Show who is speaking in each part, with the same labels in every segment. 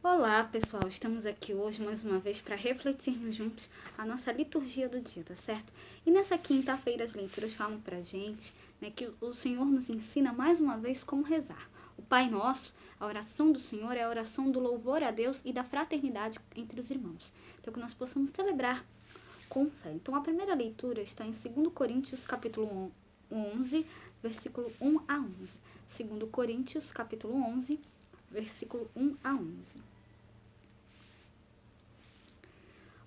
Speaker 1: Olá, pessoal! Estamos aqui hoje mais uma vez para refletirmos juntos a nossa liturgia do dia, tá certo? E nessa quinta-feira as leituras falam pra gente, né, que o Senhor nos ensina mais uma vez como rezar. O Pai Nosso, a oração do Senhor é a oração do louvor a Deus e da fraternidade entre os irmãos. Então que nós possamos celebrar com fé. Então a primeira leitura está em 2 Coríntios capítulo 11, versículo 1 a 11. 2 Coríntios capítulo 11, versículo 1 a 11.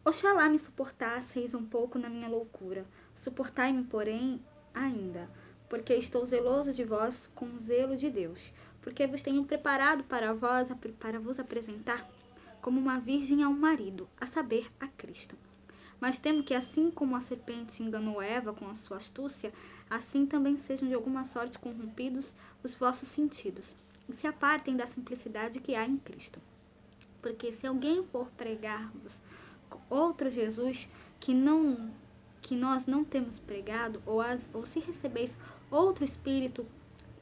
Speaker 1: Oxalá me suportasseis um pouco na minha loucura. Suportai-me, porém, ainda, porque estou zeloso de vós com o zelo de Deus, porque vos tenho preparado para vos apresentar como uma virgem a um marido, a saber, a Cristo. Mas temo que, assim como a serpente enganou Eva com a sua astúcia, assim também sejam de alguma sorte corrompidos os vossos sentidos, e se apartem da simplicidade que há em Cristo. Porque se alguém for pregar-vos outro Jesus que nós não temos pregado, ou se recebeis outro Espírito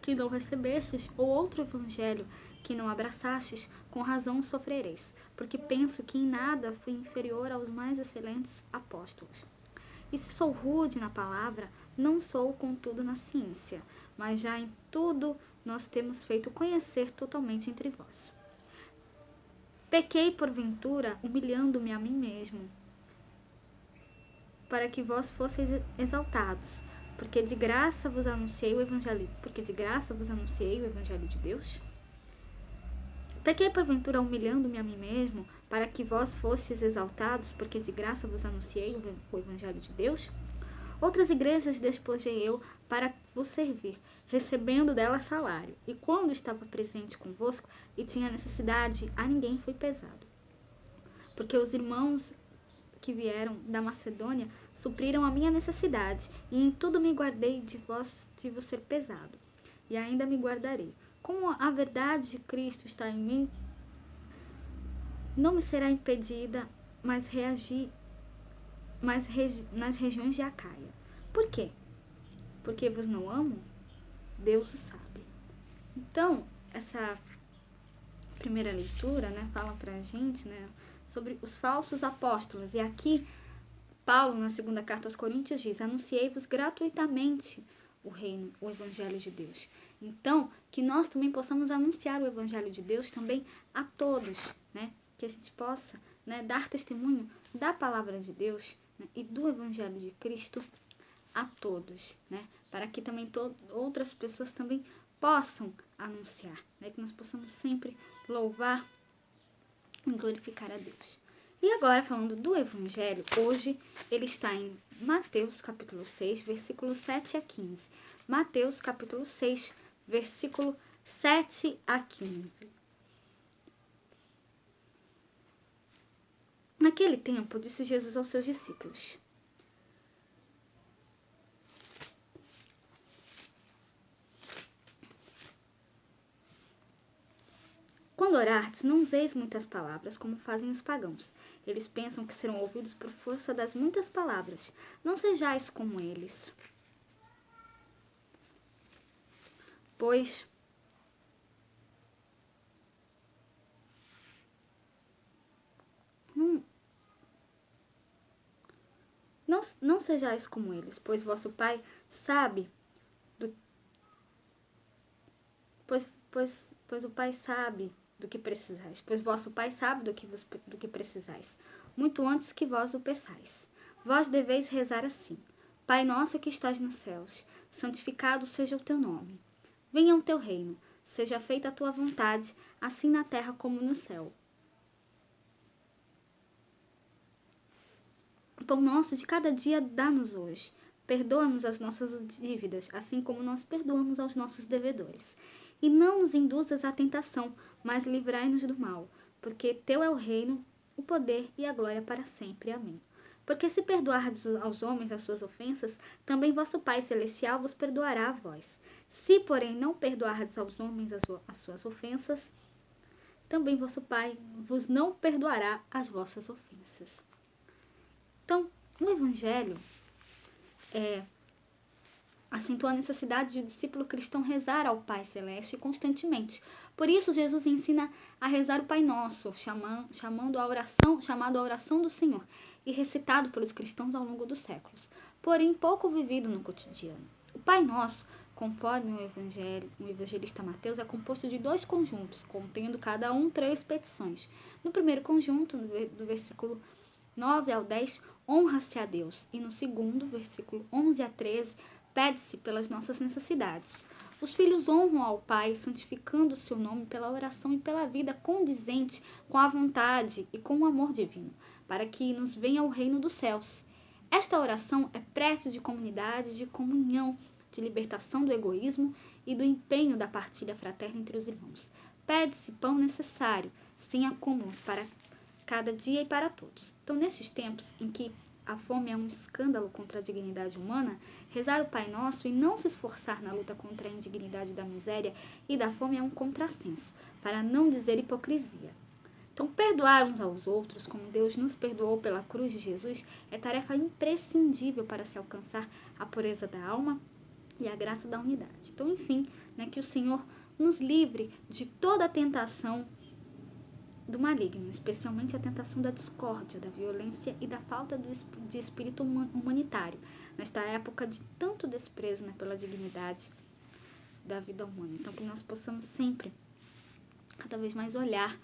Speaker 1: que não recebestes, ou outro Evangelho que não abraçastes, com razão sofrereis, porque penso que em nada fui inferior aos mais excelentes apóstolos. E se sou rude na palavra, não sou contudo na ciência, mas já em tudo nós temos feito conhecer totalmente entre vós. Pequei porventura, humilhando-me a mim mesmo, para que vós fosseis exaltados, porque de graça vos anunciei o evangelho de Deus? Pequei porventura humilhando-me a mim mesmo, para que vós fosseis exaltados, porque de graça vos anunciei o evangelho de Deus? Outras igrejas despojei eu para vos servir, recebendo dela salário. E quando estava presente convosco e tinha necessidade, a ninguém fui pesado. Porque os irmãos que vieram da Macedônia supriram a minha necessidade, e em tudo me guardei de vos ser pesado. E ainda me guardarei. Como a verdade de Cristo está em mim, não me será impedida mais reagir nas regiões de Acaia. Por quê? Porque vos não amo? Deus o sabe. Então, essa primeira leitura, né, fala pra gente, né, sobre os falsos apóstolos. E aqui, Paulo, na segunda carta aos Coríntios, diz: anunciei-vos gratuitamente o reino, o evangelho de Deus. Então, que nós também possamos anunciar o evangelho de Deus também a todos, né? Que a gente possa, né, dar testemunho da palavra de Deus, né, e do evangelho de Cristo a todos, né? Para que também outras pessoas também possam anunciar, né? Que nós possamos sempre louvar e glorificar a Deus. E agora, falando do Evangelho, hoje ele está em Mateus capítulo 6, versículo 7 a 15. Mateus capítulo 6, versículo 7 a 15. Naquele tempo, disse Jesus aos seus discípulos: quando orardes, não useis muitas palavras, como fazem os pagãos. Eles pensam que serão ouvidos por força das muitas palavras. Não sejais como eles. Pois não sejais como eles, pois vosso Pai sabe do pois o Pai sabe do que precisais, pois vosso Pai sabe do que precisais, muito antes que vós o peçais. Vós deveis rezar assim: Pai nosso que estás nos céus, santificado seja o teu nome. Venha o teu reino, seja feita a tua vontade, assim na terra como no céu. O pão nosso de cada dia dá-nos hoje. Perdoa-nos as nossas dívidas, assim como nós perdoamos aos nossos devedores. E não nos induzas à tentação, mas livrai-nos do mal, porque teu é o reino, o poder e a glória para sempre. Amém. Porque se perdoardes aos homens as suas ofensas, também vosso Pai Celestial vos perdoará a vós. Se, porém, não perdoardes aos homens as suas ofensas, também vosso Pai vos não perdoará as vossas ofensas. Então, o Evangelho acentua a necessidade do discípulo cristão rezar ao Pai Celeste constantemente. Por isso, Jesus ensina a rezar o Pai Nosso, chamado a oração do Senhor, e recitado pelos cristãos ao longo dos séculos, porém pouco vivido no cotidiano. O Pai Nosso, conforme o evangelista Mateus, é composto de 2 conjuntos, contendo cada um 3 petições. No primeiro conjunto, do versículo 9 ao 10, honra-se a Deus, e no segundo, versículo 11 a 13, pede-se pelas nossas necessidades. Os filhos honram ao Pai, santificando o seu nome pela oração e pela vida condizente com a vontade e com o amor divino, para que nos venha o reino dos céus. Esta oração é prece de comunidade, de comunhão, de libertação do egoísmo e do empenho da partilha fraterna entre os irmãos. Pede-se pão necessário, sem acúmulos para cada dia e para todos. Então, nesses tempos em que a fome é um escândalo contra a dignidade humana, rezar o Pai Nosso e não se esforçar na luta contra a indignidade da miséria e da fome é um contrassenso, para não dizer hipocrisia. Então, perdoar uns aos outros, como Deus nos perdoou pela cruz de Jesus, é tarefa imprescindível para se alcançar a pureza da alma e a graça da unidade. Então, enfim, que o Senhor nos livre de toda a tentação do maligno, especialmente a tentação da discórdia, da violência e da falta de espírito humanitário, nesta época de tanto desprezo pela dignidade da vida humana. Então, que nós possamos sempre, cada vez mais, olhar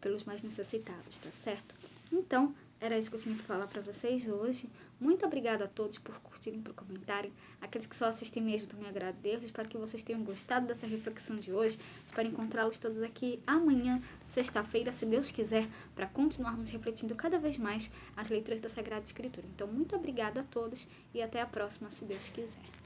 Speaker 1: pelos mais necessitados, tá certo? Então, era isso que eu tinha que falar para vocês hoje. Muito obrigada a todos por curtirem, por comentarem. Aqueles que só assistem mesmo, também agradeço. Espero que vocês tenham gostado dessa reflexão de hoje. Espero encontrá-los todos aqui amanhã, sexta-feira, se Deus quiser, para continuarmos refletindo cada vez mais as leituras da Sagrada Escritura. Então, muito obrigada a todos e até a próxima, se Deus quiser.